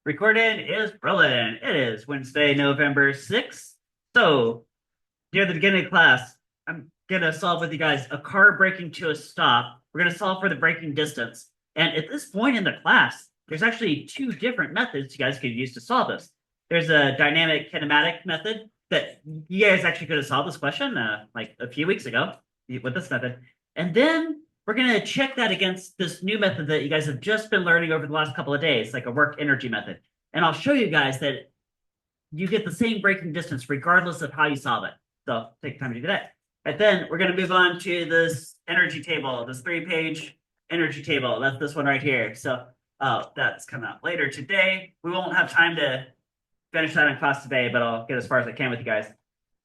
Recording is rolling. It is Wednesday, November 6th. So, near the beginning of class, I'm going to solve with you guys a car braking to a stop. We're going to solve for the braking distance. And at this point in the class, there's actually two different methods you guys could use to solve this. There's a dynamic kinematic method that you guys actually could have solved this question like a few weeks ago with this method. And then we're going to check that against this new method that you guys have just been learning over the last couple of days, like a work energy method. And I'll show you guys that you get the same braking distance regardless of how you solve it. So take time to do that. And then we're going to move on to this energy table, this 3-page energy table. That's this one right here. So that's coming out later today. We won't have time to finish that in class today, but I'll get as far as I can with you guys. All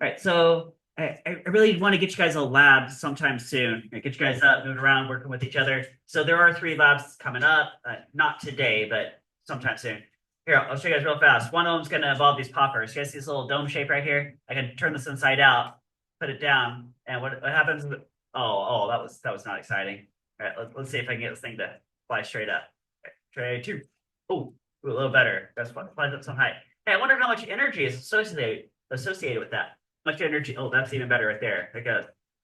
right, so I really want to get you guys a lab sometime soon. Get you guys up, moving around, working with each other. So there are 3 labs coming up, not today, but sometime soon. Here, I'll show you guys real fast. One of them's going to involve these poppers. You guys see this little dome shape right here? I can turn this inside out, put it down, and what happens? That was not exciting. All right, let's see if I can get this thing to fly straight up. Okay, try 2. Oh, a little better. That's fun. Flies up some height. Hey, I wonder how much energy is associated with that. How much energy? Oh, that's even better right there. Like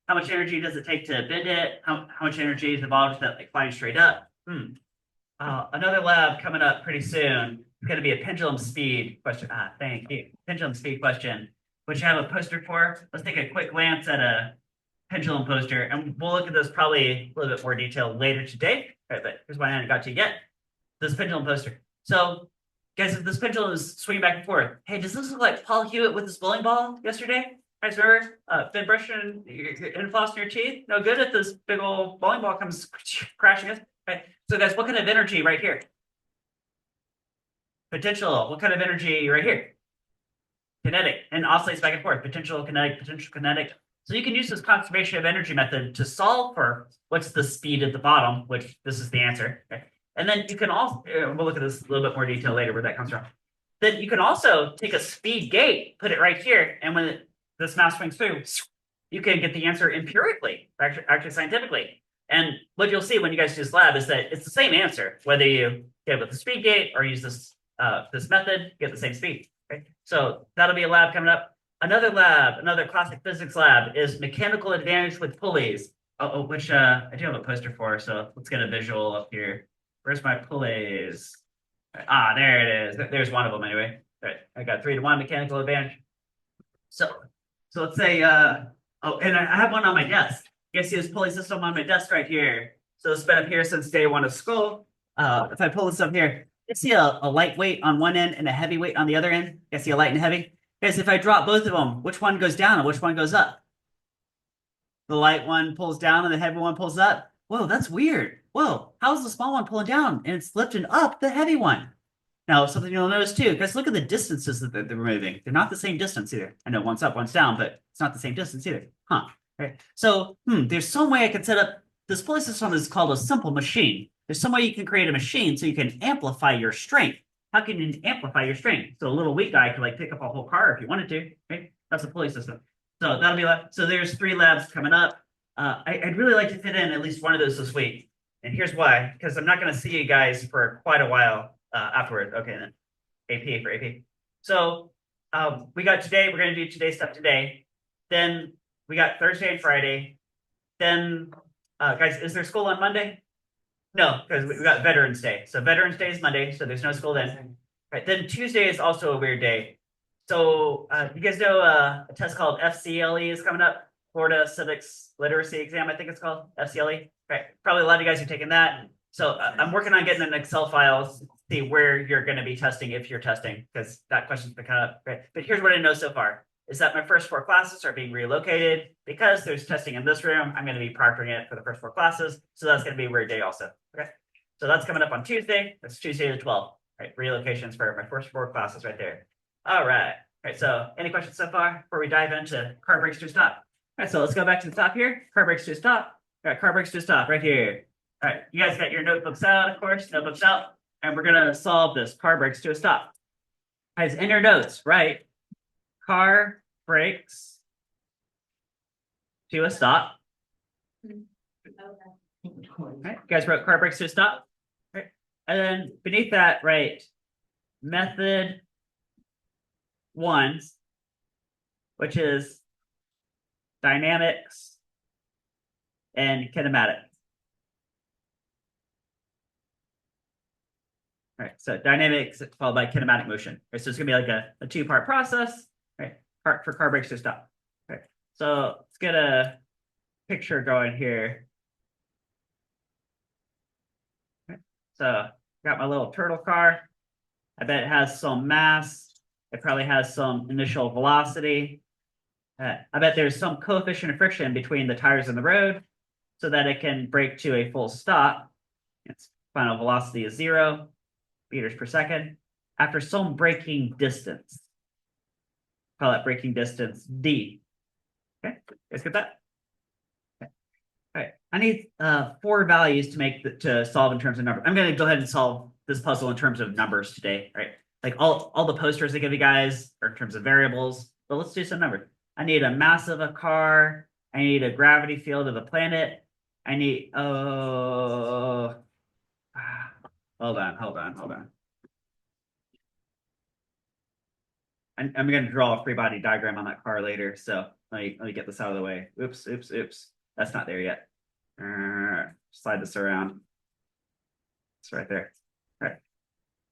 how much energy does it take to bend it? How much energy is involved with that, like flying straight up? Another lab coming up pretty soon. It's going to be a pendulum speed question. Thank you. Pendulum speed question, which I have a poster for. Let's take a quick glance at a pendulum poster, and we'll look at this probably a little bit more detail later today. Right, but here's one I haven't got to yet. This pendulum poster. So, guys, if this pendulum is swinging back and forth, hey, does this look like Paul Hewitt with his bowling ball yesterday? Guys, remember been brushing and flossing your teeth? No good if this big old bowling ball comes crashing. Right. So, guys, what kind of energy right here? Potential. What kind of energy right here? Kinetic, and oscillates back and forth. Potential, kinetic, potential, kinetic. So you can use this conservation of energy method to solve for what's the speed at the bottom, which this is the answer. Okay. And then you can also, we'll look at this a little bit more detail later where that comes from. Then you can also take a speed gate, put it right here, and when this mouse swings through, you can get the answer empirically, actually scientifically. And what you'll see when you guys do this lab is that it's the same answer, whether you get with the speed gate or use this method, get the same speed. Okay? So that'll be a lab coming up. Another lab, another classic physics lab is mechanical advantage with pulleys, which I do have a poster for. So let's get a visual up here. Where's my pulleys? There it is. There's one of them anyway. All right, I got 3-to-1 mechanical advantage. So let's say, and I have one on my desk. You guys see this pulley system on my desk right here. So it's been up here since day 1 of school. If I pull this up here, you see a light weight on one end and a heavy weight on the other end. You guys see a light and heavy? Guys, if I drop both of them, which one goes down and which one goes up? The light one pulls down and the heavy one pulls up. Whoa, that's weird. Whoa, how's the small one pulling down and it's lifting up the heavy one? Now, something you'll notice too, guys, look at the distances that they're moving. They're not the same distance either. I know one's up, one's down, but it's not the same distance either. Huh. Right. So, there's some way I can set up this pulley system is called a simple machine. There's some way you can create a machine so you can amplify your strength. How can you amplify your strength? So a little weak guy could like pick up a whole car if you wanted to. Right? That's a pulley system. So that'll be so there's 3 labs coming up. I'd really like to fit in at least one of those this week. And here's why, because I'm not going to see you guys for quite a while afterward. Okay, then AP for AP. So we got today. We're going to do today's stuff today. Then we got Thursday and Friday. Then, guys, is there school on Monday? No, because we got Veterans Day. So Veterans Day is Monday, so there's no school then. Right. Then Tuesday is also a weird day. So you guys know a test called FCLE is coming up. Florida Civics Literacy Exam, I think it's called FCLE. Right. Probably a lot of you guys are taking that. So I'm working on getting an Excel file to see where you're going to be testing if you're testing, because that question's been kind of right. But here's what I know so far is that my first 4 classes are being relocated because there's testing in this room. I'm going to be proctoring it for the first 4 classes. So that's going to be a weird day also. Okay. So that's coming up on Tuesday. That's Tuesday the 12th. Right. Relocations for my first 4 classes right there. All right. All right. So any questions so far before we dive into car brakes to stop? All right. So let's go back to the top here. Car brakes to stop. All right. Car brakes to stop right here. All right. You guys got your notebooks out, of course. Notebooks out. And we're going to solve this car brakes to a stop. Guys, in your notes, right? Car brakes to a stop. Right. You guys wrote car brakes to a stop. Right. And then beneath that, right, method 1, which is dynamics and kinematics. All right, so dynamics followed by kinematic motion. Right, so it's gonna be like a two-part process. Right, part for car brakes to stop. Right, so let's get a picture going here. Right, so got my little turtle car. I bet it has some mass. It probably has some initial velocity. I bet there's some coefficient of friction between the tires and the road so that it can brake to a full stop. Its final velocity is 0 meters per second after some braking distance. Call that braking distance D. Okay, guys get that? Okay. All right, I need 4 values to make to solve in terms of numbers. I'm going to go ahead and solve this puzzle in terms of numbers today, right? Like all the posters they give you guys are in terms of variables, but let's do some numbers. I need a mass of a car. I need a gravity field of a planet. I need hold on. I'm going to draw a free body diagram on that car later. So let me get this out of the way. Oops. That's not there yet. Slide this around. It's right there. All right.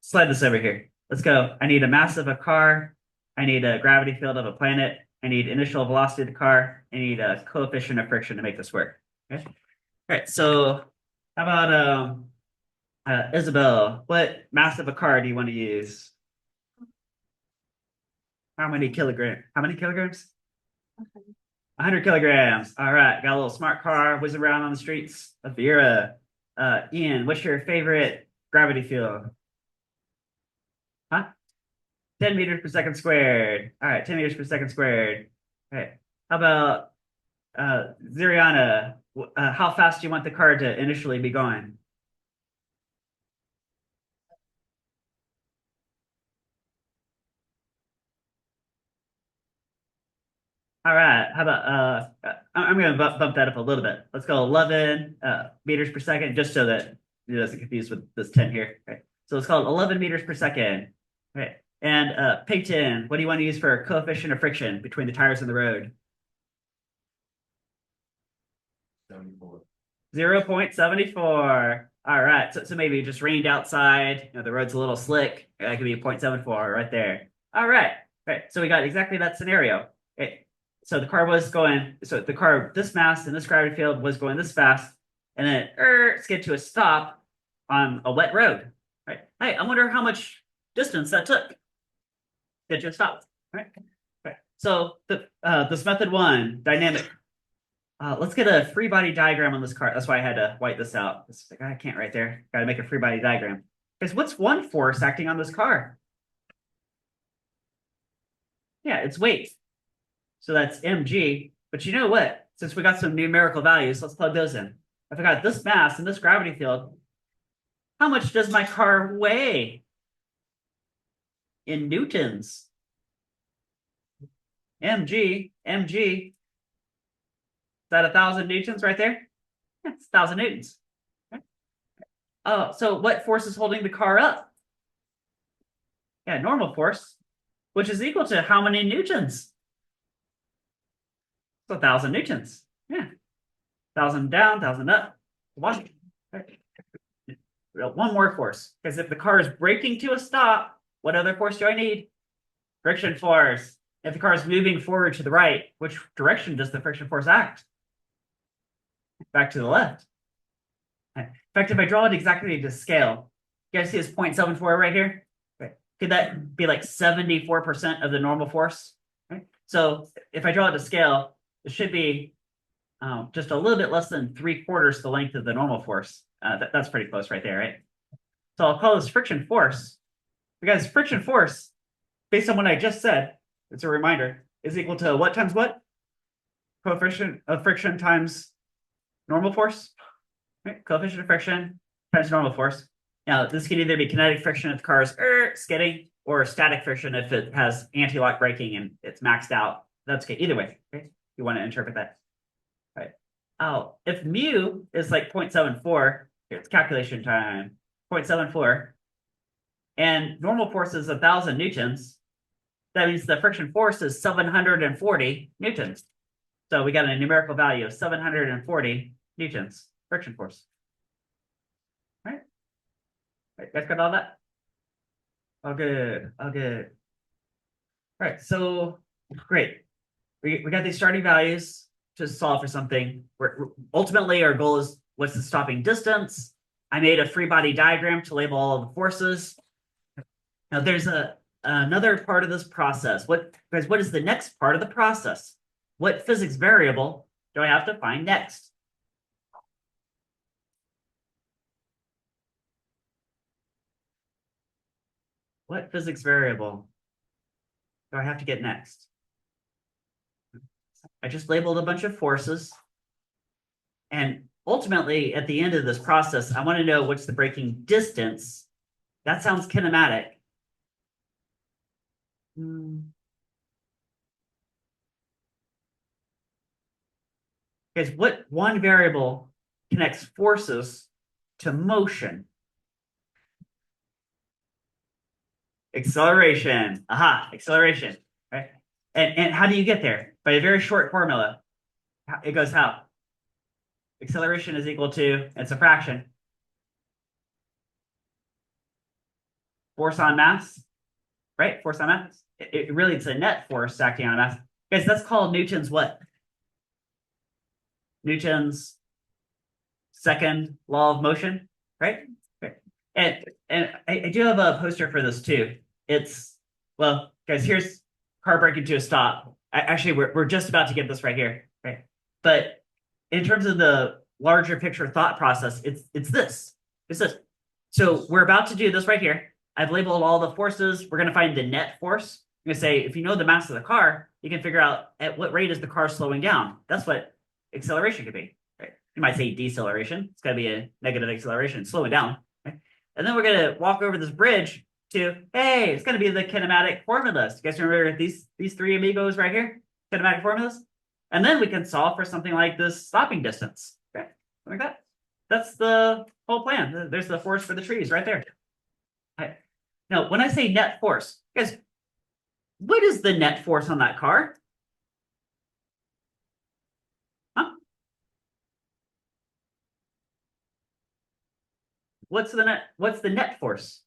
Slide this over here. Let's go. I need a mass of a car. I need a gravity field of a planet. I need initial velocity of the car. I need a coefficient of friction to make this work. Okay. All right. So how about Isabel? What mass of a car do you want to use? How many kilograms? 100 kilograms. All right. Got a little smart car whizzing around on the streets of Vera. Ian, what's your favorite gravity field? Huh? 10 meters per second squared. All right, 10 meters per second squared. All right. How about Ziriana? How fast do you want the car to initially be going? All right. How about I'm going to bump that up a little bit. Let's go 11 meters per second, just so that it doesn't confuse with this 10 here. Okay. So let's call it 11 meters per second. Okay. And Peyton, what do you want to use for coefficient of friction between the tires and the road? 0.74. All right. So maybe it just rained outside. The road's a little slick. That could be 0.74 right there. All right. Right. So we got exactly that scenario. Okay. So the car was going, this mass in this gravity field was going this fast, and then it's get to a stop on a wet road. Right. Hey, I wonder how much distance that took. Get to a stop. Right. Right. So this method 1, dynamic. Let's get a free body diagram on this car. That's why I had to white this out. I can't right there. Got to make a free body diagram. Because what's one force acting on this car? Yeah, it's weight. So that's mg. But you know what? Since we got some numerical values, let's plug those in. If I got this mass and this gravity field, how much does my car weigh in newtons? mg. Is that 1,000 newtons right there? Yeah, it's 1,000 newtons. Okay. Oh, so what force is holding the car up? Yeah, normal force, which is equal to how many newtons? So 1,000 newtons. Yeah. 1,000 down, 1,000 up. One. One more force. Because if the car is braking to a stop, what other force do I need? Friction force. If the car is moving forward to the right, which direction does the friction force act? Back to the left. In fact, if I draw it exactly to scale, you guys see this 0.74 right here? Right. Could that be like 74% of the normal force? Right. So if I draw it to scale, it should be just a little bit less than 3/4 the length of the normal force. That's pretty close right there, right? So I'll call this friction force, because friction force, based on what I just said, it's a reminder, is equal to what times what? Coefficient of friction times normal force, right? Coefficient of friction times normal force. Now, this can either be kinetic friction if the car is skidding, or static friction if it has anti-lock braking and it's maxed out. That's okay. Either way, okay? You want to interpret that. All right. Oh, if mu is like 0.74, it's calculation time. 0.74. and normal force is 1,000 newtons. That means the friction force is 740 newtons. So we got a numerical value of 740 newtons friction force. Right? Guys got all that? All good. All good. All right. So great. We got these starting values to solve for something. Ultimately, our goal is what's the stopping distance. I made a free body diagram to label all of the forces. Now there's another part of this process. What is the next part of the process? What physics variable do I have to find next? What physics variable do I have to get next? I just labeled a bunch of forces. And ultimately, at the end of this process, I want to know what's the braking distance. That sounds kinematic. Because what one variable connects forces to motion? Acceleration. Aha, acceleration. Right? And how do you get there? By a very short formula. It goes how? Acceleration is equal to, it's a fraction. Force on mass, right? Force on mass. It's a net force acting on mass. Guys, that's called Newton's what? Newton's second law of motion, right? And I do have a poster for this too. It's, well, guys, here's car braking to a stop. Actually, we're just about to get this right here, right? But in terms of the larger picture thought process, it's this. It's this. So we're about to do this right here. I've labeled all the forces. We're going to find the net force. I'm going to say, if you know the mass of the car, you can figure out at what rate is the car slowing down. That's what acceleration could be. Right? You might say deceleration. It's got to be a negative acceleration, slowing down. Right? And then we're going to walk over this bridge to, hey, it's going to be the kinematic formulas. You guys remember these three amigos right here? Kinematic formulas? And then we can solve for something like this stopping distance. Okay, like that. That's the whole plan. There's the force for the trees right there. Right. Now, when I say net force, guys, what is the net force on that car? Huh? What's the net force?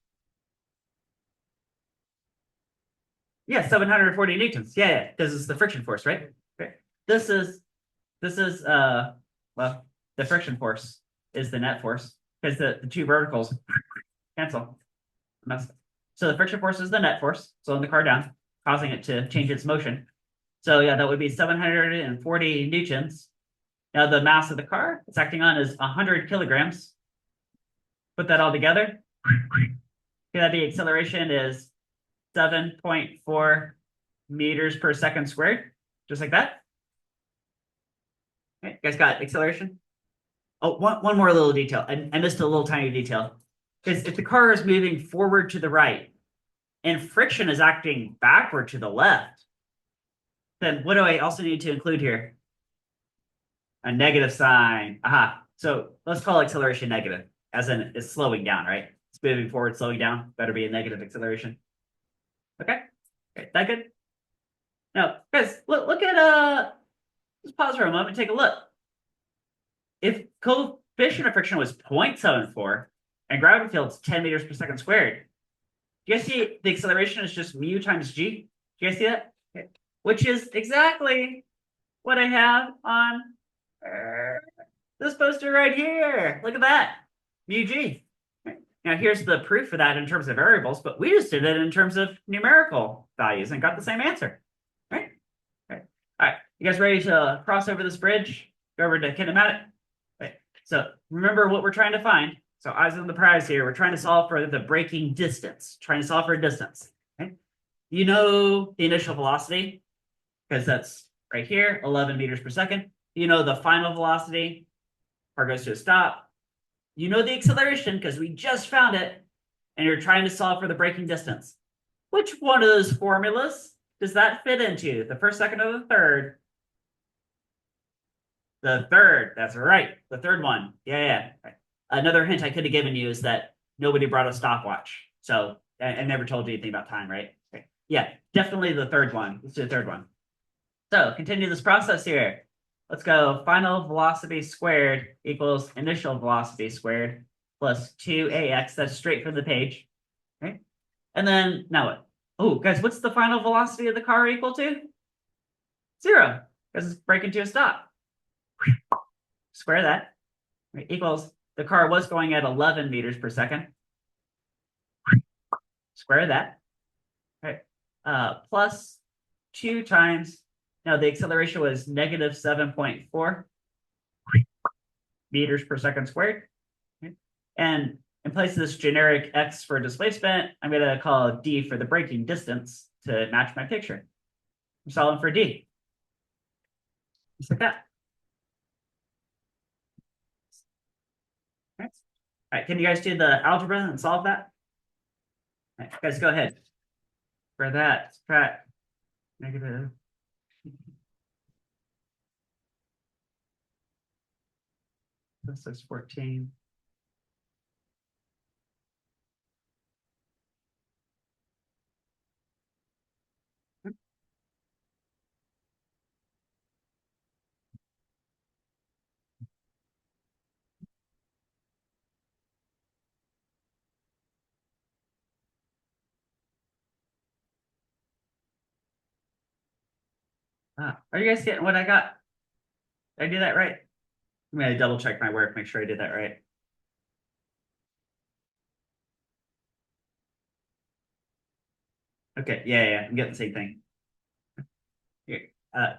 Yeah, 740 newtons. Yeah. This is the friction force, right? Okay. This is well, the friction force is the net force because the two verticals cancel. So the friction force is the net force, slowing the car down, causing it to change its motion. So yeah, that would be 740 newtons. Now the mass of the car it's acting on is 100 kilograms. Put that all together. Yeah, the acceleration is 7.4 meters per second squared, just like that. Okay, you guys got acceleration? Oh, one more little detail. I missed a little tiny detail. Because if the car is moving forward to the right and friction is acting backward to the left, then what do I also need to include here? A negative sign. Aha. So let's call acceleration negative, as in it's slowing down, right? It's moving forward, slowing down. Better be a negative acceleration. Okay. Okay, that good? Now, guys, look at let's pause for a moment and take a look. If coefficient of friction was 0.74 and gravity field's 10 meters per second squared, do you guys see the acceleration is just mu times g? Do you guys see that? Okay. Which is exactly what I have on this poster right here. Look at that, mu g. Okay. Now here's the proof for that in terms of variables, but we just did it in terms of numerical values and got the same answer, right? Okay. All right, you guys ready to cross over this bridge? Go over to kinematic. Okay. So remember what we're trying to find. So eyes on the prize here. We're trying to solve for the braking distance. Trying to solve for a distance. Okay. You know the initial velocity because that's right here, 11 meters per second. You know the final velocity. Car goes to a stop. You know the acceleration because we just found it, and you're trying to solve for the braking distance. Which one of those formulas does that fit into? The first, second, or the third? The third. That's right. The third one. Yeah. Right. Another hint I could have given you is that nobody brought a stopwatch. So I never told you anything about time, right? Okay. Yeah, definitely the third one. Let's do the third one. So continue this process here. Let's go final velocity squared equals initial velocity squared plus 2ax. That's straight from the page. Okay. And then now what? Oh, guys, what's the final velocity of the car equal to? 0, because it's breaking to a stop. Square that. Right, equals the car was going at 11 meters per second. Square that. Right. Plus 2 times. Now the acceleration was negative 7.4 meters per second squared. Okay. And in place of this generic x for displacement, I'm going to call d for the braking distance to match my picture. I'm solving for d. Just like that. All right, can you guys do the algebra and solve that? All right, guys, go ahead. For that, subtract negative. This is 14. Are you guys getting what I got? Did I do that right? I'm going to double check my work, make sure I did that right. Okay, yeah, I'm getting the same thing. Here,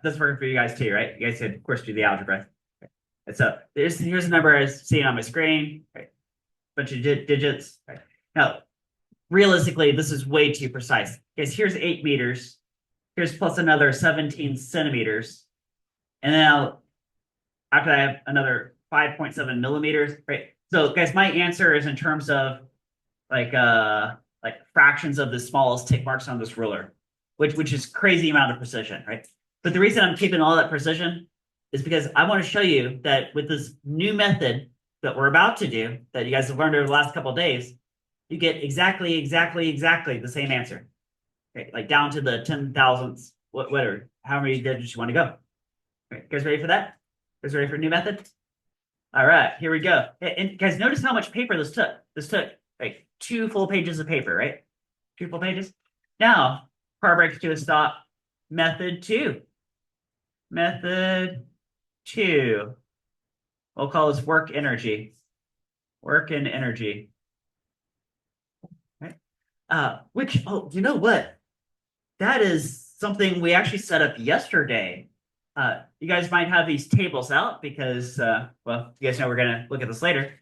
this is working for you guys too, right? You guys could, of course, do the algebra. Okay. And so here's the number I was seeing on my screen. Right? Bunch of digits. Right? Now, realistically, this is way too precise. Because here's 8 meters. Here's plus another 17 centimeters. And now after that, I have another 5.7 millimeters. Right. So guys, my answer is in terms of like fractions of the smallest tick marks on this ruler, which is crazy amount of precision, right? But the reason I'm keeping all that precision is because I want to show you that with this new method that we're about to do, that you guys have learned over the last couple of days, you get exactly the same answer. Okay, like down to the 10,000ths, whatever, how many digits you want to go. Okay, guys ready for that? Guys ready for a new method? All right, here we go. And guys, notice how much paper this took. This took like 2 full pages of paper, right? 2 full pages. Now, car breaks to a stop. Method 2. Method 2. We'll call this work energy. Work and energy. Right? You know what? That is something we actually set up yesterday. You guys might have these tables out because, well, you guys know we're going to look at this later.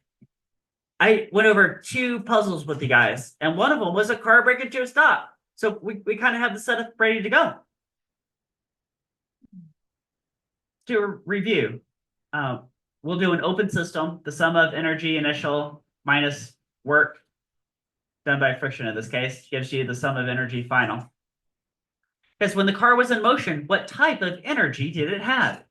I went over 2 puzzles with you guys, and one of them was a car breaking to a stop. So we kind of have the setup ready to go. To review, we'll do an open system, the sum of energy initial minus work done by friction in this case gives you the sum of energy final. Because when the car was in motion, what type of energy did it have?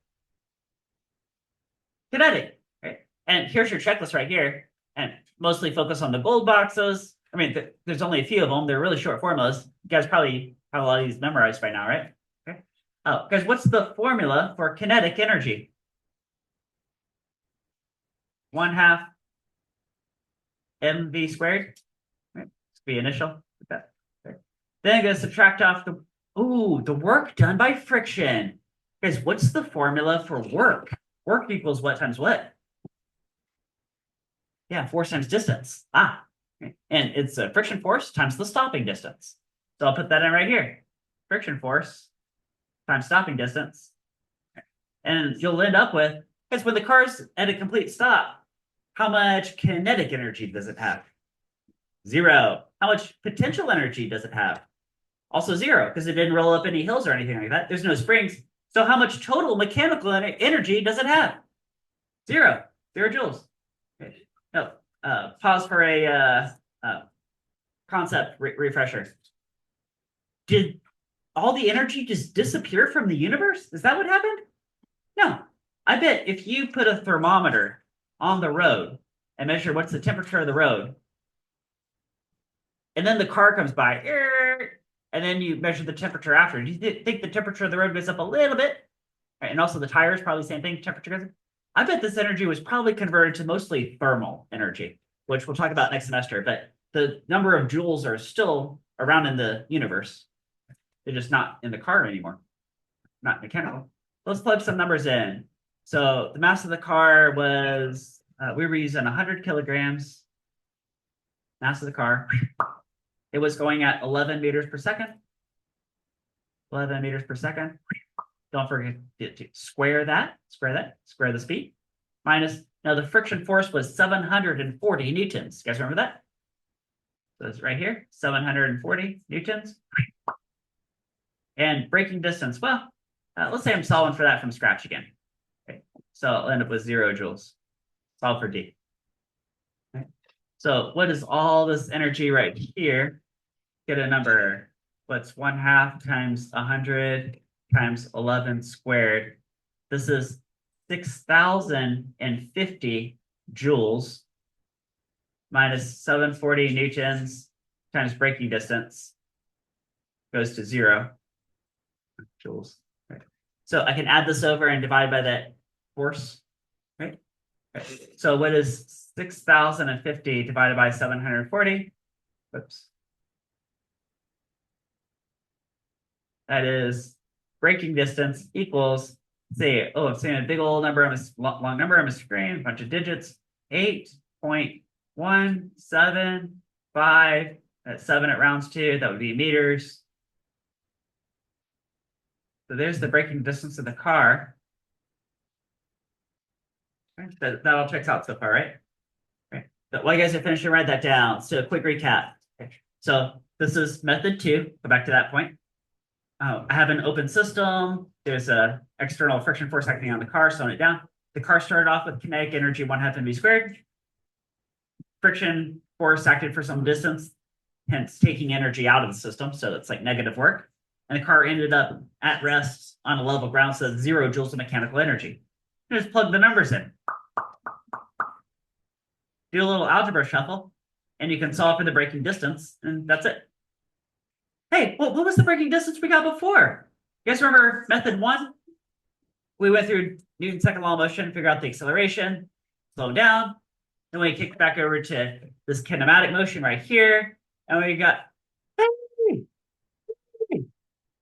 Kinetic, right? And here's your checklist right here. And mostly focus on the gold boxes. I mean, there's only a few of them. They're really short formulas. You guys probably have a lot of these memorized by now, right? Okay. Oh, guys, what's the formula for kinetic energy? 1/2 mv squared. Right? Let's be initial. Okay. Then I'm going to subtract off the work done by friction. Guys, what's the formula for work? Work equals what times what? Yeah, force times distance. And it's a friction force times the stopping distance. So I'll put that in right here. Friction force times stopping distance. And you'll end up with, because when the car's at a complete stop, how much kinetic energy does it have? 0. How much potential energy does it have? Also 0, because it didn't roll up any hills or anything like that. There's no springs. So how much total mechanical energy does it have? 0. 0 joules. Okay. No, pause for a concept refresher. Did all the energy just disappear from the universe? Is that what happened? No. I bet if you put a thermometer on the road and measure what's the temperature of the road, and then the car comes by, and then you measure the temperature after. Do you think the temperature of the road goes up a little bit? Right, and also the tires, probably the same thing, temperature goes up. I bet this energy was probably converted to mostly thermal energy, which we'll talk about next semester, but the number of joules are still around in the universe. They're just not in the car anymore, not mechanical. Let's plug some numbers in. So the mass of the car was, we were using 100 kilograms, mass of the car. It was going at 11 meters per second. 11 meters per second. Don't forget to square the speed. Minus, now the friction force was 740 newtons. You guys remember that? So it's right here, 740 newtons. And braking distance, well, let's say I'm solving for that from scratch again. Okay. So I'll end up with 0 joules. Solve for D. Okay. So what is all this energy right here? Get a number. What's 1/2 times 100 times 11 squared? This is 6,050 joules minus 740 newtons times braking distance goes to 0 joules. Right. So I can add this over and divide by that force, right? So what is 6,050 divided by 740? Whoops. That is braking distance equals, say, oh, I'm saying a big old number on a long number on my screen, a bunch of digits, 8.175. At 7 it rounds to, that would be meters. So there's the braking distance of the car. Right. That all checks out so far, right? Right. But while you guys are finishing, write that down. So a quick recap. Okay. So this is method 2. Go back to that point. I have an open system. There's a external friction force acting on the car, slowing it down. The car started off with kinetic energy 1/2 mv squared. Friction force acted for some distance, hence taking energy out of the system. So it's like negative work. And the car ended up at rest on a level ground, so 0 joules of mechanical energy. Just plug the numbers in. Do a little algebra shuffle, and you can solve for the braking distance, and that's it. Hey, what was the braking distance we got before? You guys remember method 1? We went through Newton's second law of motion, figure out the acceleration, slow down. Then we kicked back over to this kinematic motion right here, and we got, hey,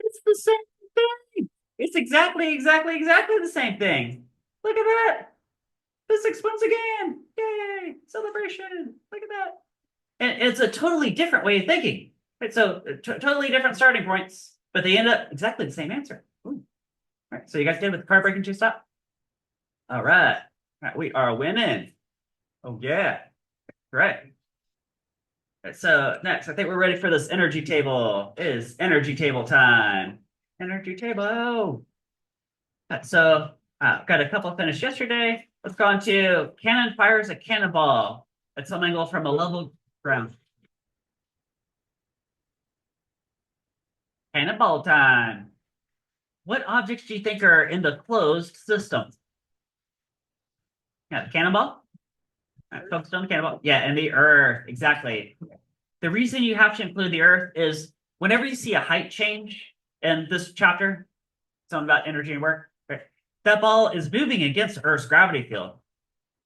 it's the same thing. It's exactly the same thing. Look at that. Physics once again. Yay, celebration. Look at that. And it's a totally different way of thinking. Right, so totally different starting points, but they end up exactly the same answer. Ooh. All right, so you guys did with the car braking 2 stop? All right. All right, we are winning. Oh, yeah. Right. All right, so next, I think we're ready for this energy table. It is energy table time. Energy table. All right, so got a couple finished yesterday. Let's go on to cannon fires a cannonball at some angle from a level ground. Cannonball time. What objects do you think are in the closed system? Yeah, the cannonball. Right, focused on the cannonball. Yeah, and the Earth. Exactly. The reason you have to include the Earth is whenever you see a height change in this chapter, something about energy and work, right, that ball is moving against Earth's gravity field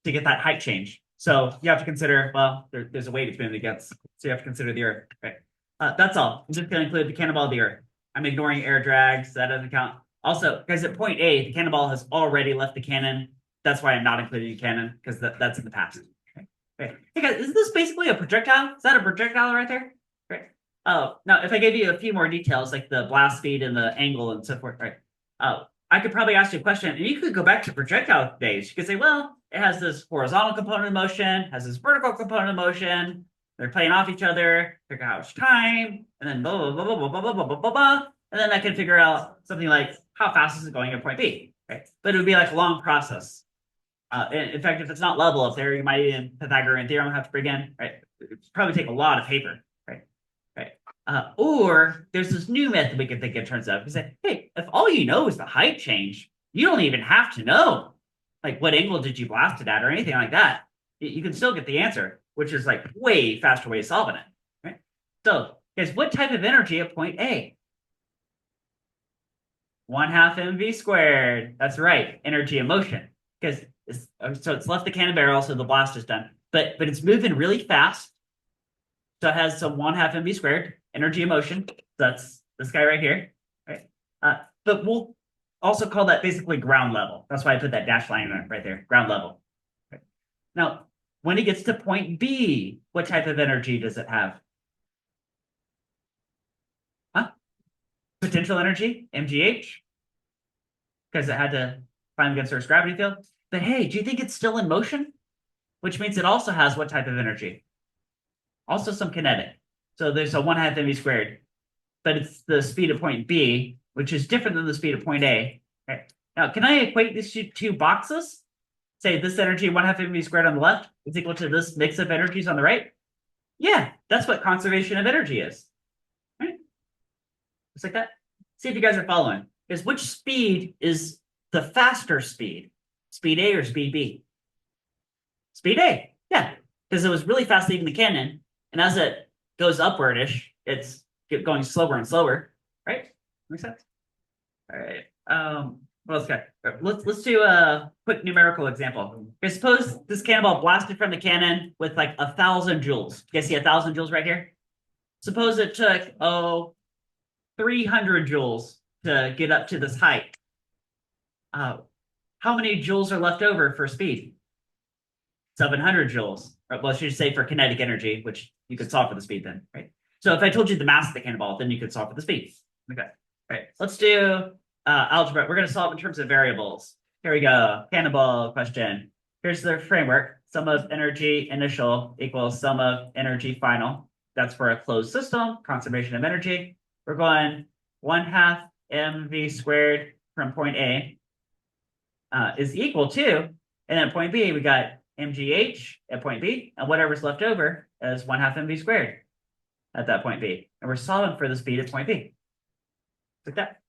to get that height change. So you have to consider, well, there's a weight it's moving against. So you have to consider the Earth. Right. That's all. I'm just going to include the cannonball of the Earth. I'm ignoring air drags. So that doesn't count. Also, guys, at point A, the cannonball has already left the cannon. That's why I'm not including the cannon, because that's in the past. Okay. Hey guys, is this basically a projectile? Is that a projectile right there? Right. Oh, now if I gave you a few more details, like the blast speed and the angle and so forth, right? I could probably ask you a question, and you could go back to projectile days. You could say, well, it has this horizontal component of motion, has this vertical component of motion. They're playing off each other, figure out how much time, and then blah, blah, blah, blah, blah, blah, blah, blah, blah, blah. And then I can figure out something like how fast is it going at point B, right? But it would be like a long process. In fact, if it's not level up there, you might even Pythagorean theorem have to bring in, right? It'd probably take a lot of paper, right? Right. Or there's this new method we can think in terms of, we say, hey, if all you know is the height change, you don't even have to know, like what angle did you blast it at or anything like that. You can still get the answer, which is like way faster way of solving it, right? So, guys, what type of energy at point A? 1/2 mv squared. That's right, energy in motion. Because it's left the cannon barrel, so the blast is done. But it's moving really fast. So it has some 1/2 mv squared energy in motion. So that's this guy right here. Right. But we'll also call that basically ground level. That's why I put that dash line right there, ground level. Okay. Now, when it gets to point B, what type of energy does it have? Huh? Potential energy, MGH, because it had to find against Earth's gravity field. But hey, do you think it's still in motion? Which means it also has what type of energy? Also some kinetic. So there's a 1/2 mv squared, but it's the speed of point B, which is different than the speed of point A. Okay. Now, can I equate these two boxes? Say this energy, 1/2 mv squared on the left, is equal to this mix of energies on the right? Yeah, that's what conservation of energy is. Right? Just like that. See if you guys are following. Because which speed is the faster speed? Speed A or speed B? Speed A. Yeah, because it was really fast leaving the cannon, and as it goes upwardish, it's going slower and slower. Right? Makes sense. All right. What else got? Let's do a quick numerical example. Okay, suppose this cannonball blasted from the cannon with like 1,000 joules. You guys see 1,000 joules right here? Suppose it took 300 joules to get up to this height. How many joules are left over for speed? 700 joules. Or, well, I should say for kinetic energy, which you could solve for the speed then, right? So if I told you the mass of the cannonball, then you could solve for the speed. Okay. All right. Let's do algebra. We're going to solve in terms of variables. Here we go. Cannonball question. Here's the framework. Sum of energy initial equals sum of energy final. That's for a closed system, conservation of energy. We're going 1/2 mv squared from point A is equal to, and at point B, we got mgh at point B, and whatever's left over is 1/2 mv squared at that point B. And we're solving for the speed at point B. Like that.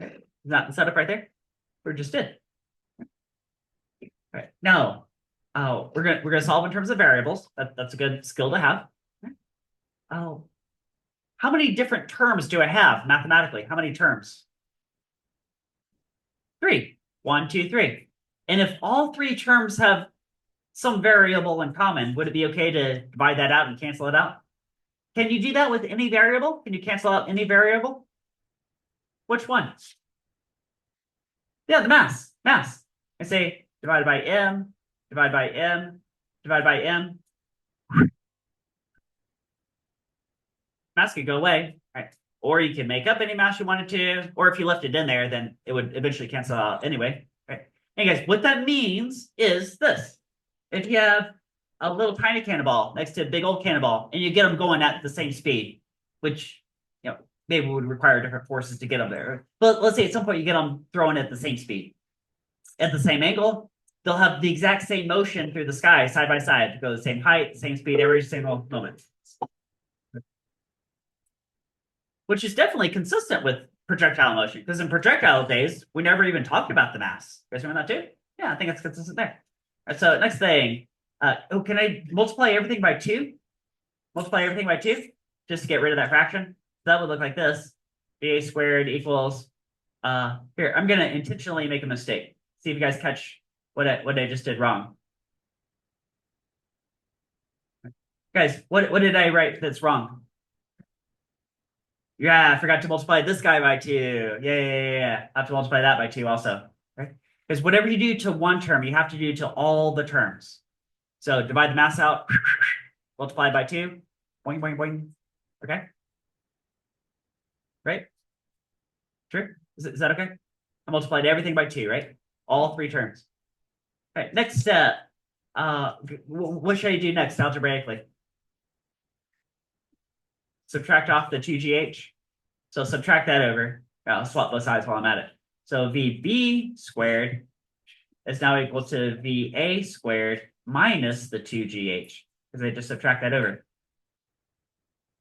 Is that the setup right there? We just did. All right. Now, we're gonna solve in terms of variables. That's a good skill to have. Oh, how many different terms do I have mathematically? How many terms? 3. 1, 2, 3. And if all 3 terms have some variable in common, would it be okay to divide that out and cancel it out? Can you do that with any variable? Can you cancel out any variable? Which one? Yeah, the mass. Mass. I say divided by m, divided by m, divided by m. Mass could go away, right? Or you can make up any mass you wanted to, or if you left it in there, then it would eventually cancel out anyway, right? Hey guys, what that means is this. If you have a little tiny cannonball next to a big old cannonball, and you get them going at the same speed, which, you know, maybe would require different forces to get them there. But let's say at some point you get them throwing at the same speed, at the same angle, they'll have the exact same motion through the sky side by side to go the same height, same speed every single moment. Which is definitely consistent with projectile motion, because in projectile days, we never even talked about the mass. You guys remember that too? Yeah, I think it's consistent there. All right, so next thing, can I multiply everything by 2? Multiply everything by 2, just to get rid of that fraction. That would look like this. VA squared equals, here, I'm gonna intentionally make a mistake. See if you guys catch what I just did wrong. Guys, what did I write that's wrong? Yeah, I forgot to multiply this guy by 2. Yeah. I have to multiply that by 2 also, right? Because whatever you do to one term, you have to do to all the terms. So divide the mass out, multiply by 2, boing, boing, boing. Okay? Right? True? Is that okay? I multiplied everything by 2, right? All 3 terms. Okay, next step. What should I do next algebraically? Subtract off the 2gh. So subtract that over. I'll swap both sides while I'm at it. So VB squared is now equal to VA squared minus the 2gh, because I just subtract that over.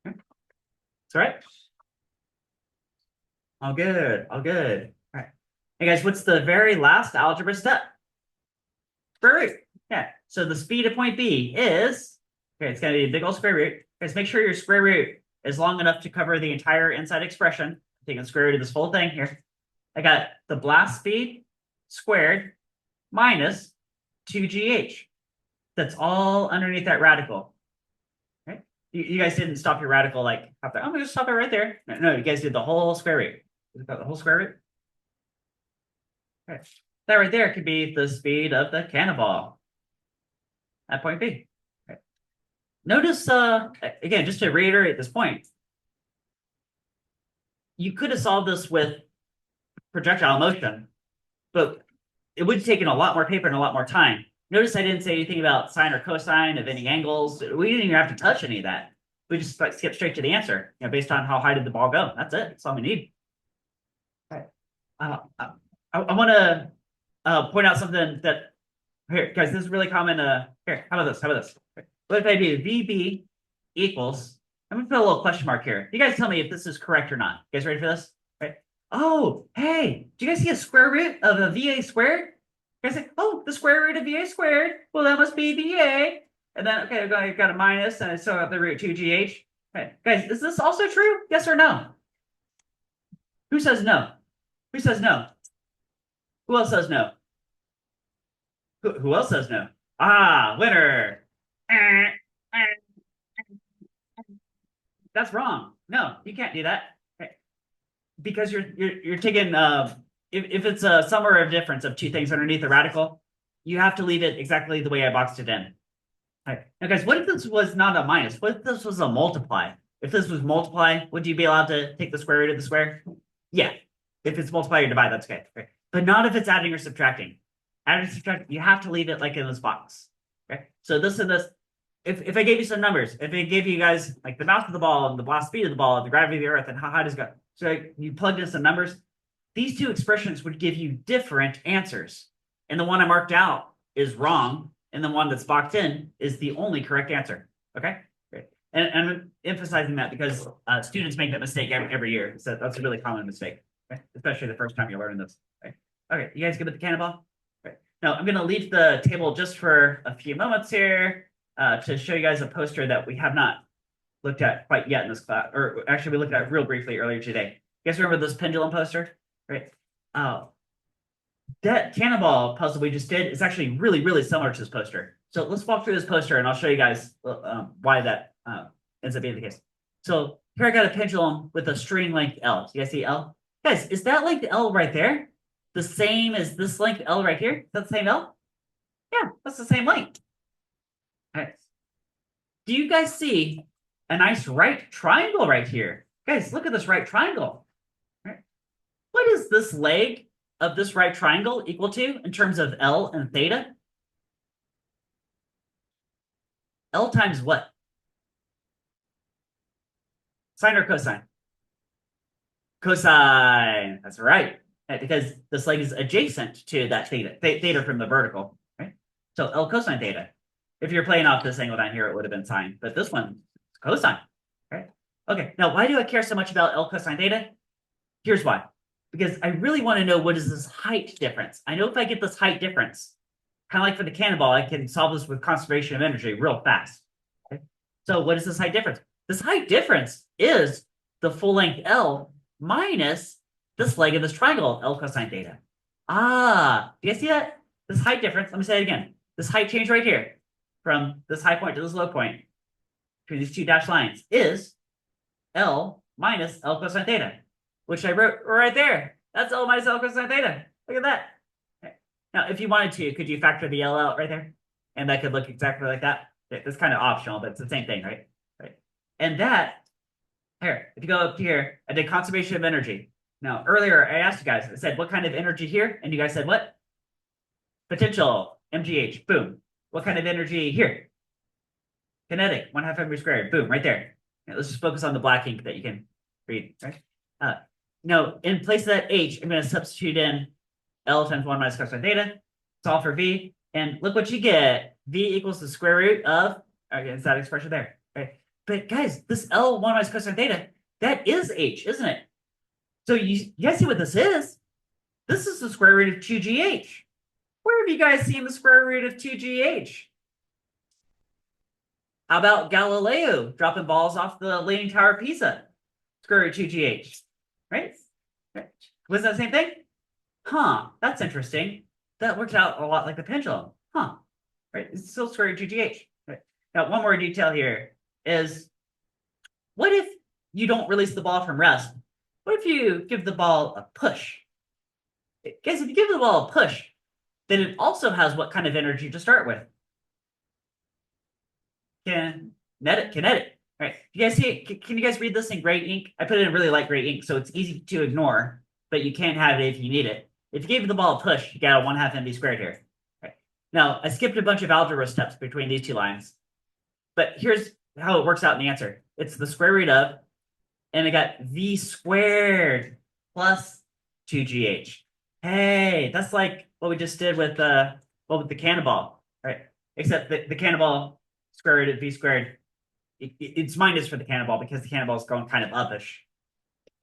Okay. That's right. All good. All good. All right. Hey guys, what's the very last algebra step? Square root. Yeah. So the speed of point B is, okay, it's going to be a big old square root Guys, make sure your square root is long enough to cover the entire inside expression. Taking the square root of this whole thing here. I got the blast speed squared minus 2gh. That's all underneath that radical. Right? You guys didn't stop your radical like up there. I'm gonna stop it right there. No, you guys did the whole square root. The whole square root. Okay. That right there could be the speed of the cannonball at point B. Okay. Notice, again, just to reiterate this point, you could have solved this with projectile motion, but it would have taken a lot more paper and a lot more time. Notice I didn't say anything about sine or cosine of any angles. We didn't even have to touch any of that. We just skip straight to the answer, based on how high did the ball go. That's it. That's all we need. Okay. I want to point out something that here, guys. This is really common. Here, how about this? How about this? What if I do VB equals? I'm gonna put a little question mark here. You guys tell me if this is correct or not. You guys ready for this? Right. Oh, hey, do you guys see a square root of a VA squared? You guys say, oh, the square root of VA squared. Well, that must be VA. And then, okay, I've got a minus, and I still got the root 2gh. Okay, guys, is this also true? Yes or no? Who says no? Who says no? Who else says no? Who else says no? Ah, winner. That's wrong. No, you can't do that. Okay. Because you're taking if it's a sum or a difference of two things underneath the radical, you have to leave it exactly the way I boxed it in. All right. Now, guys, what if this was not a minus? What if this was a multiply? If this was multiply, would you be allowed to take the square root of the square? Yeah. If it's multiply or divide, that's okay. Right? But not if it's adding or subtracting. Adding or subtracting, you have to leave it like in this box. Okay. So this and this. If I gave you some numbers, if I gave you guys like the mass of the ball and the blast speed of the ball and the gravity of the earth and how high does it go, so you plugged in some numbers, these two expressions would give you different answers. And the one I marked out is wrong, and the one that's boxed in is the only correct answer. Okay, great. And I'm emphasizing that because students make that mistake every year. So that's a really common mistake, okay? Especially the first time you learn this. Okay, you guys good with the cannonball? Okay. Now I'm going to leave the table just for a few moments here. To show you guys a poster that we have not looked at quite yet in this class, or actually we looked at real briefly earlier today. You guys remember this pendulum poster? Right? That cannonball puzzle we just did is actually really, really similar to this poster. So let's walk through this poster and I'll show you guys why that ends up being the case. So here I got a pendulum with a string length L. You guys see L? Guys, is that length L right there the same as this length L right here? Is that the same L? Yeah, that's the same length. Right. Do you guys see a nice right triangle right here? Guys, look at this right triangle. Right. What is this leg of this right triangle equal to in terms of L and theta? L times what? Sine or cosine? Cosine. That's right. Because this leg is adjacent to that theta from the vertical. Right. So L cosine theta. If you're playing off this angle down here, it would have been sine, but this one is cosine, right? Okay, now why do I care so much about L cosine theta? Here's why. Because I really want to know what is this height difference. I know if I get this height difference, kind of like for the cannonball, I can solve this with conservation of energy real fast. Okay? So what is this height difference? This height difference is the full length L minus this leg of this triangle, L cosine theta. Ah, do you guys see that? This height difference, let me say it again. This height change right here, from this high point to this low point, between these two dashed lines, is L minus L cosine theta, which I wrote right there. That's L minus L cosine theta. Look at that. Okay. Now, if you wanted to, could you factor the L out right there? And that could look exactly like that. That's kind of optional, but it's the same thing, right? Right. And that, here, if you go up here, I did conservation of energy. Now, earlier, I asked you guys, I said, what kind of energy here? And you guys said, what? Potential, MGH, boom. What kind of energy here? Kinetic, 1/2 mv squared. Boom, right there. Now, let's just focus on the black ink that you can read. Right? No, in place of that H, I'm going to substitute in L times 1 minus cosine theta. Solve for V. And look what you get. V equals the square root of, okay, it's that expression there. Right? But guys, this L 1 minus cosine theta, that is H, isn't it? So you guys see what this is? This is the square root of 2gh. Where have you guys seen the square root of 2gh? How about Galileo dropping balls off the Leaning Tower of Pisa? Square root 2gh, right? Was that the same thing? Huh, that's interesting. That works out a lot like the pendulum. Huh, right? It's still square root 2gh. Right? Now, one more detail here is what if you don't release the ball from rest? What if you give the ball a push? Guys, if you give the ball a push, then it also has what kind of energy to start with? Kinetic. Right. You guys see it? Can you guys read this in gray ink? I put it in really light gray ink, so it's easy to ignore, but you can't have it if you need it. If you gave the ball a push, you got a 1/2 mv squared here. Right. Now, I skipped a bunch of algebra steps between these two lines, but here's how it works out in the answer. It's the square root of, and I got v squared plus 2gh. Hey, that's like what we just did with the cannonball, right? Except the cannonball square root of v squared, it's minus for the cannonball because the cannonball is going kind of upish,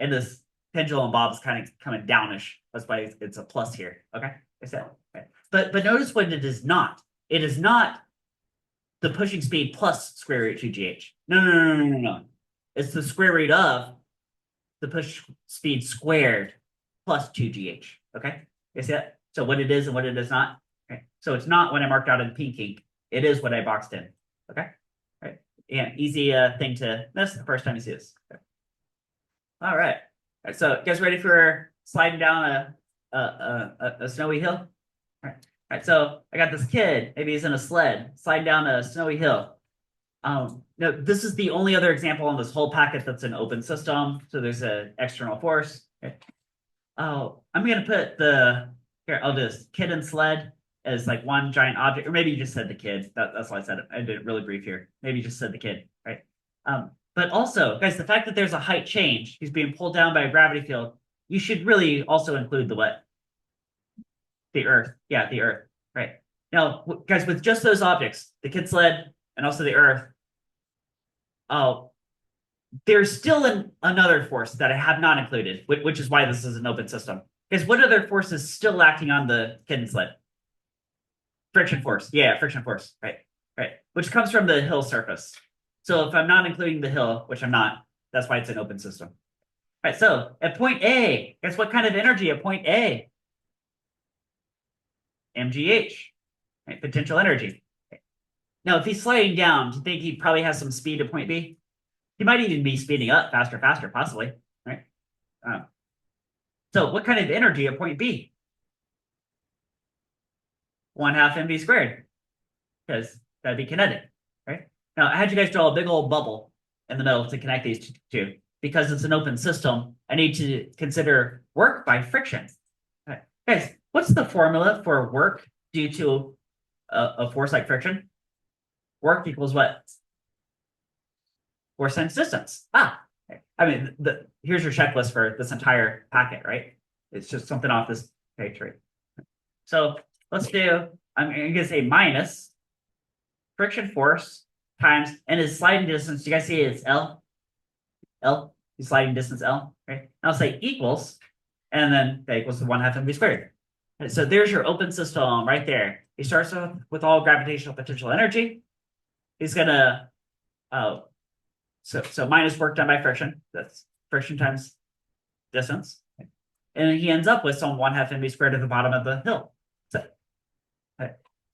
and this pendulum bob is kind of coming downish. That's why it's a plus here. Okay, I said. Okay. But notice what it is not. It is not the pushing speed plus square root 2gh. No. It's the square root of the push speed squared plus 2gh. Okay, you see that? So what it is and what it is not. Okay, so it's not what I marked out in pink ink. It is what I boxed in. Okay, right. Yeah, easy thing to miss the first time you see this. Okay. All right. So you guys ready for sliding down a snowy hill? All right. All right. So I got this kid. Maybe he's in a sled sliding down a snowy hill. No, this is the only other example on this whole packet that's an open system. So there's an external force. Okay. Oh, I'm gonna put I'll do this kid and sled as like one giant object, or maybe you just said the kid. That's why I said it. I did it really brief here. Maybe you just said the kid, right? But also, guys, the fact that there's a height change, he's being pulled down by a gravity field, you should really also include the what? The Earth. Yeah, the Earth. Right. Now, guys, with just those objects, the kid sled and also the Earth, there's still another force that I have not included, which is why this is an open system. Because what other force is still acting on the kid and sled? Friction force. Yeah, friction force. Right. Which comes from the hill surface. So if I'm not including the hill, which I'm not, that's why it's an open system. All right, so at point A, guess what kind of energy at point A? MGH, right? Potential energy. Now, if he's sliding down, do you think he probably has some speed at point B? He might even be speeding up faster, possibly, right? So what kind of energy at point B? 1/2 mv squared, because that'd be kinetic, right? Now, I had you guys draw a big old bubble in the middle to connect these two. Because it's an open system, I need to consider work by friction. Right. Guys, what's the formula for work due to a force like friction? Work equals what? Force times distance. I mean, here's your checklist for this entire packet, right? It's just something off this page, right? So let's do, I'm going to say minus friction force times, and his sliding distance, you guys see it's L? The sliding distance L, right? I'll say equals, and then that equals to 1/2 mv squared. And so there's your open system right there. He starts with all gravitational potential energy. He's gonna, so minus work done by friction. That's friction times distance, and he ends up with some 1/2 mv squared at the bottom of the hill.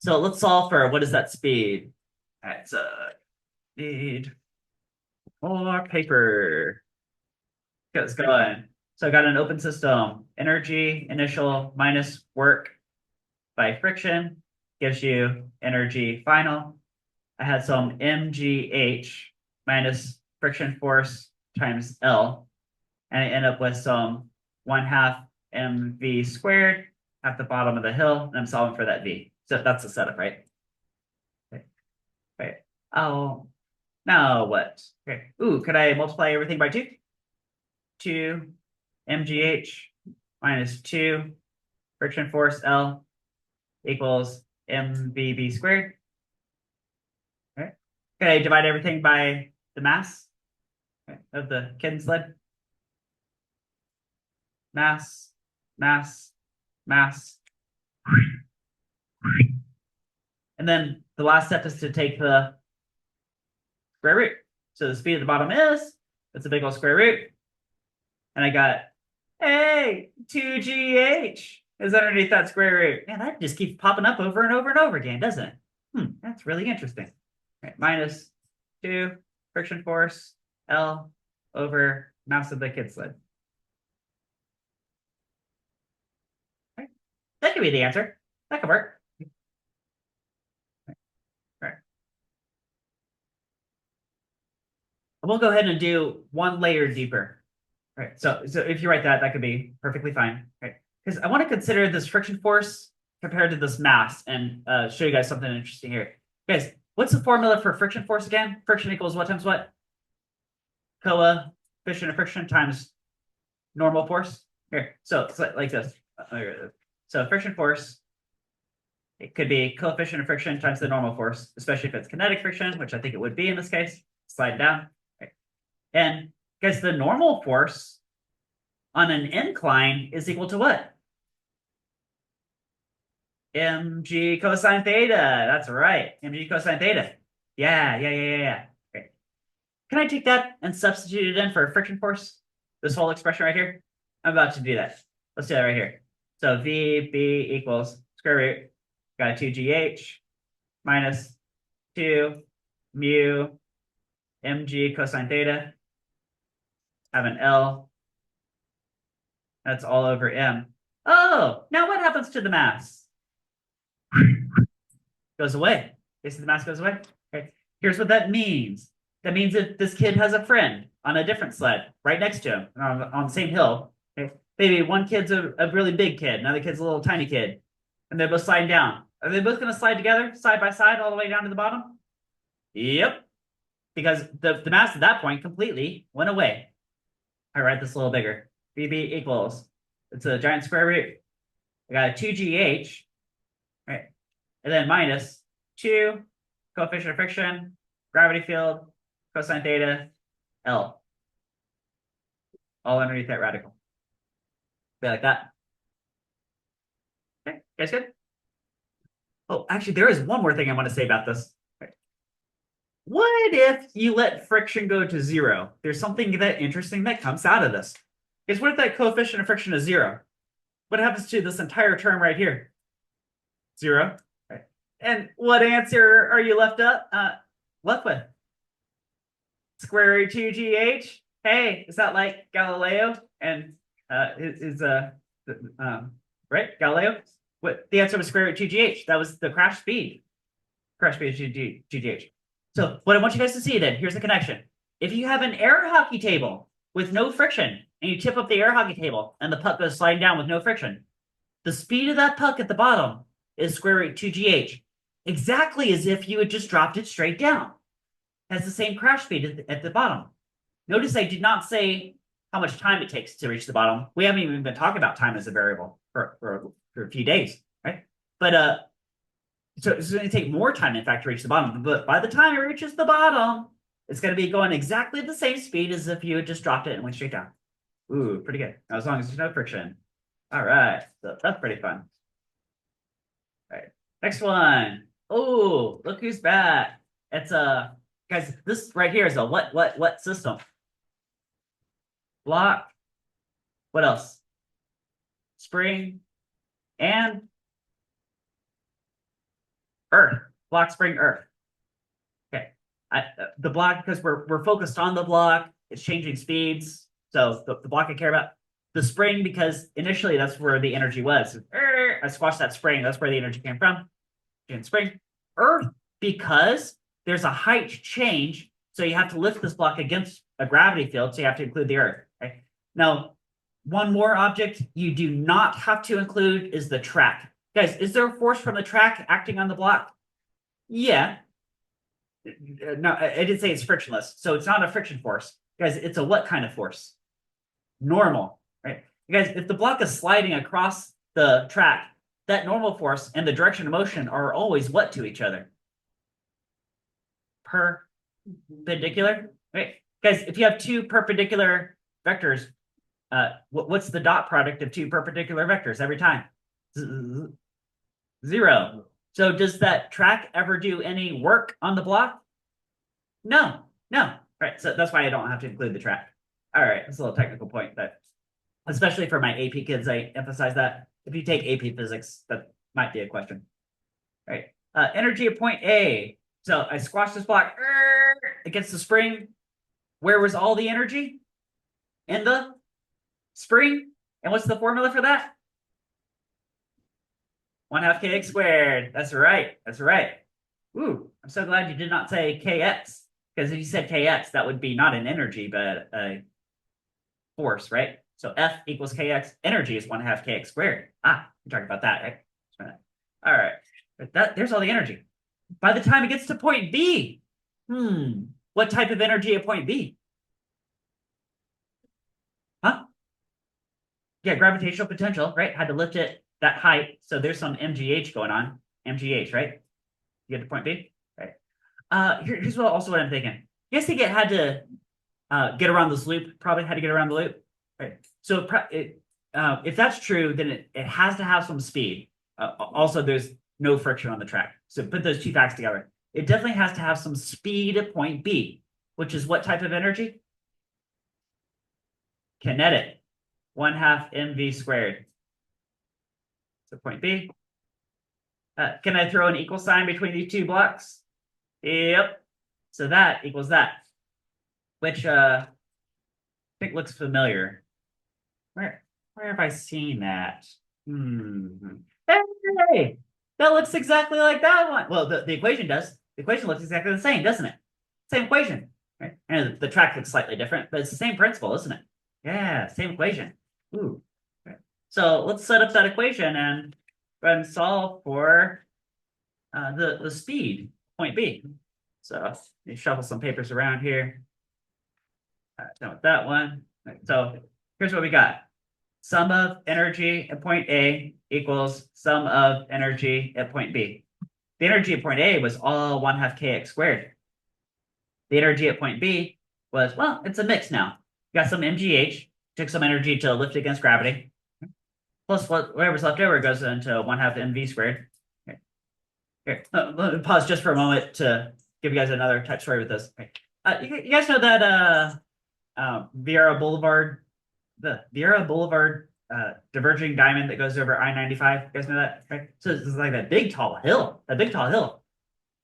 So let's solve for what is that speed? All right, so need more paper. Get this going. So I got an open system. Energy initial minus work by friction gives you energy final. I had some mgh minus friction force times L. And I end up with some 1/2 mv squared at the bottom of the hill. And I'm solving for that v. So that's the setup, right? Okay. Right. Oh, now what? Okay. Ooh, could I multiply everything by 2? 2 mgh minus 2 friction force L equals mvb squared. Okay. Can I divide everything by the mass of the kid and sled? Mass. And then the last step is to take the square root. So the speed at the bottom it's a big old square root. And I got, hey, 2GH is underneath that square root. Man, that just keeps popping up over and over and over again, doesn't it? That's really interesting. All right, minus 2 friction force L over mass of the kid sled. Right. That could be the answer. That could work. Right. We'll go ahead and do one layer deeper. Right. So if you write that, that could be perfectly fine. Right. Because I want to consider this friction force compared to this mass and show you guys something interesting here. Guys, what's the formula for friction force again? Friction equals what times what? Coefficient of friction times normal force. Here, so it's like this. So friction force, it could be coefficient of friction times the normal force, especially if it's kinetic friction, which I think it would be in this case. Slide down. Right. And guys, the normal force on an incline is equal to what? Mg cosine theta. That's right. Mg cosine theta. Yeah. Okay. Can I take that and substitute it in for friction force? This whole expression right here? I'm about to do that. Let's do that right here. So VB equals square root, got a 2GH minus 2 mu mg cosine theta. Have an L. That's all over m. Oh, now what happens to the mass? Goes away. Basically, the mass goes away. Okay. Here's what that means. That means that this kid has a friend on a different sled right next to him on the same hill. Okay. Maybe one kid's a really big kid, another kid's a little tiny kid, and they're both sliding down. Are they both going to slide together side by side all the way down to the bottom? Yep. Because the mass at that point completely went away. I write this a little bigger. VB equals, it's a giant square root. I got a 2GH, right? And then minus 2 coefficient of friction, gravity field, cosine theta, L. All underneath that radical. Be like that. Okay, guys good? Oh, actually, there is one more thing I want to say about this. What if you let friction go to 0? There's something that interesting that comes out of this. Is what if that coefficient of friction is 0? What happens to this entire term right here? 0. Right. And what answer are you left with? Square root 2GH? Hey, is that like Galileo and right? Galileo? What the answer was square root 2GH. That was the crash speed. Crash speed is 2GH. So what I want you guys to see then, here's the connection. If you have an air hockey table with no friction, and you tip up the air hockey table, and the puck goes sliding down with no friction, the speed of that puck at the bottom is square root 2GH, exactly as if you had just dropped it straight down. It has the same crash speed at the bottom. Notice I did not say how much time it takes to reach the bottom. We haven't even been talking about time as a variable for a few days, right? But so it's going to take more time, in fact, to reach the bottom. But by the time it reaches the bottom, it's going to be going exactly the same speed as if you had just dropped it and went straight down. Ooh, pretty good. As long as there's no friction. All right, so that's pretty fun. All right, next one. Oh, look who's back. It's guys, this right here is a what system? Block. What else? Spring and earth. Block, spring, earth. Okay. The block, because we're focused on the block, it's changing speeds. So the block I care about. The spring, because initially that's where the energy was. I squashed that spring. That's where the energy came from. And spring. Earth, because there's a height change. So you have to lift this block against a gravity field. So you have to include the earth. Okay? Now, one more object you do not have to include is the track. Guys, is there a force from the track acting on the block? Yeah. No, I did say it's frictionless. So it's not a friction force. Guys, it's a what kind of force? Normal, right? Guys, if the block is sliding across the track, that normal force and the direction of motion are always what to each other? Perpendicular, right? Guys, if you have two perpendicular vectors, what's the dot product of two perpendicular vectors every time? 0. So does that track ever do any work on the block? No. No, right. So that's why I don't have to include the track. All right, it's a little technical point, but especially for my AP kids, I emphasize that if you take AP physics, that might be a question. All right. Energy at point A. So I squashed this block against the spring. Where was all the energy? In the spring. And what's the formula for that? 1/2 kx squared. That's right. That's right. Ooh, I'm so glad you did not say kx. Because if you said kx, that would be not an energy, but a force, right? So F equals kx. Energy is 1/2 kx squared. Ah, we're talking about that. Right? All right. But there's all the energy. By the time it gets to point B, what type of energy at point B? Huh? Yeah, gravitational potential, right? Had to lift it that height. So there's some MGH going on. MGH, right? You get to point B? Right. Here's what I'm thinking. You guys think it had to get around this loop? Probably had to get around the loop. Right. So if that's true, then it has to have some speed. Also, there's no friction on the track. So put those two facts together. It definitely has to have some speed at point B, which is what type of energy? Kinetic. 1/2 mv squared. So point B. Can I throw an equal sign between these two blocks? Yep. So that equals that, which I think looks familiar. Where have I seen that? Hey, that looks exactly like that one. Well, the equation does. The equation looks exactly the same, doesn't it? Same equation, right? And the track looks slightly different, but it's the same principle, isn't it? Yeah, same equation. Ooh. Okay. So let's set up that equation and go ahead and solve for the speed, point B. So let me shuffle some papers around here. Done with that one. Right, so here's what we got. Sum of energy at point A equals sum of energy at point B. The energy at point A was all 1/2 kx squared. The energy at point B was, well, it's a mix now. You got some MGH, took some energy to lift against gravity. Plus whatever's left over goes into 1/2 mv squared. Here, let me pause just for a moment to give you guys another type story with this. You guys know that Vieira Boulevard, the Vieira Boulevard diverging diamond that goes over I-95. You guys know that, right? So it's like that big tall hill. That big tall hill.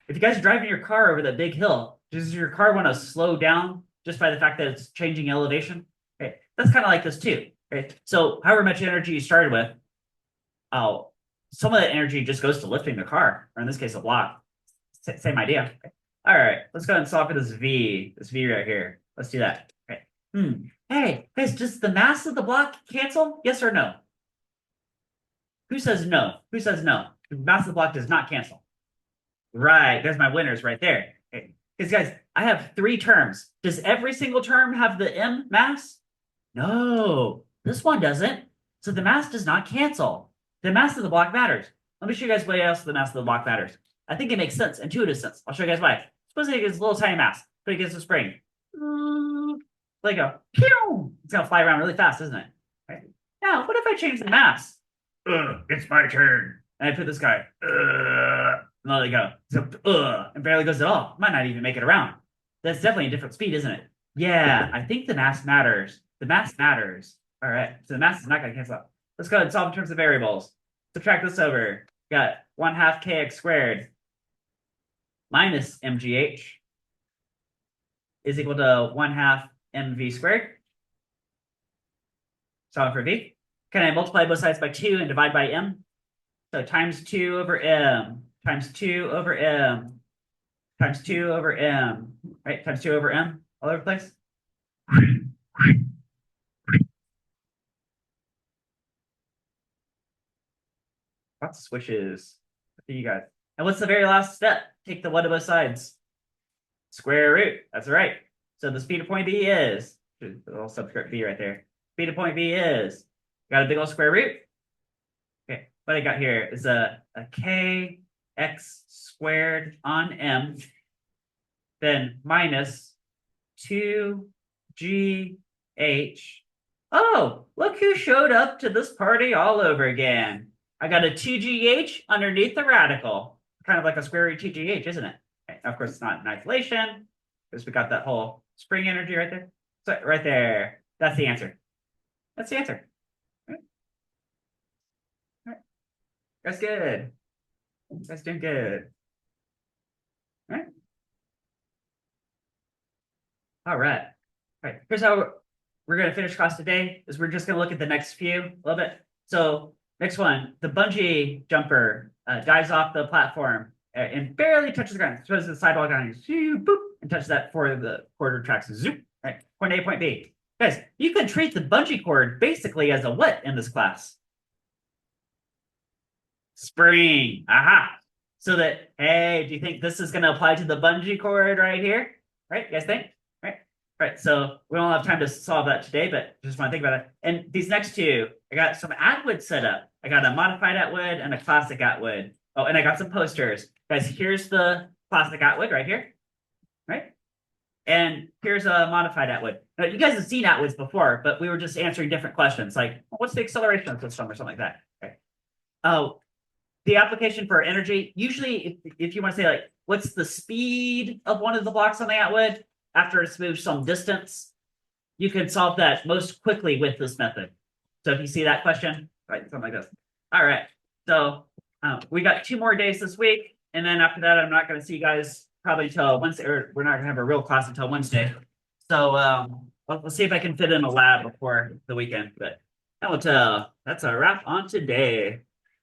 If you guys are driving your car over that big hill, does your car want to slow down just by the fact that it's changing elevation? Right? That's kind of like this too, right? So however much energy you started with, some of that energy just goes to lifting the car, or in this case, a block. Same idea. All right, let's go ahead and solve for this V right here. Let's do that. Okay. Hey, guys, does the mass of the block cancel? Yes or no? Who says no? Who says no? The mass of the block does not cancel. Right, there's my winners right there. Okay. Because guys, I have 3 terms. Does every single term have the m mass? No, this one doesn't. So the mass does not cancel. The mass of the block matters. Let me show you guys why else the mass of the block matters. I think it makes sense, intuitive sense. I'll show you guys why. Suppose it gets a little tiny mass, but it gets a spring. There you go. Pew! It's gonna fly around really fast, isn't it? Right. Now, what if I change the mass? It's my turn. And I put this guy. And there you go. So, and barely goes at all. Might not even make it around. That's definitely a different speed, isn't it? Yeah, I think the mass matters. The mass matters. All right, so the mass is not going to cancel out. Let's go ahead and solve in terms of variables. Subtract this over. Got 1/2 kx squared minus mgh is equal to 1/2 mv squared. Solve for v. Can I multiply both sides by 2 and divide by m? So times 2 over m times 2 over m times 2 over m, right? Times 2 over m all over the place. Lots of swishes. For you guys. And what's the very last step? Take the one of both sides. Square root. That's right. So the speed of point B is, a little subscript B right there. Speed of point B is, got a big old square root. Okay, what I got here is a kx squared on m, then minus 2gh. Oh, look who showed up to this party all over again. I got a 2gh underneath the radical. Kind of like a square root 2gh, isn't it? Okay, of course, it's not in isolation. because we got that whole spring energy right there. So right there, that's the answer. That's the answer. All right. That's good. That's doing good. All right. All right. All right. Here's how we're going to finish class today is we're just going to look at the next few a little bit. So next one, the bungee jumper dives off the platform and barely touches the ground. Throws the sidewalk on you, boop, and touches that for the quarter tracks. Zoop. Right. Point A, point B. Guys, you can treat the bungee cord basically as a what in this class? Spring. Aha. So that, hey, do you think this is going to apply to the bungee cord right here? Right? You guys think? Right, so we don't have time to solve that today, but just want to think about it. And these next two, I got some Atwood set up. I got a modified Atwood and a classic Atwood. Oh, and I got some posters. Guys, here's the classic Atwood right here, right? And here's a modified Atwood. Now, you guys have seen Atwoods before, but we were just answering different questions, like what's the acceleration system or something like that. Okay. Oh, the application for energy, usually if you want to say like, what's the speed of one of the blocks on the Atwood after it's moved some distance, you can solve that most quickly with this method. So if you see that question, right, something like this. All right, so we got 2 more days this week, and then after that, I'm not going to see you guys probably until Wednesday, or we're not going to have a real class until Wednesday. So we'll see if I can fit in a lab before the weekend, but that's a wrap on today.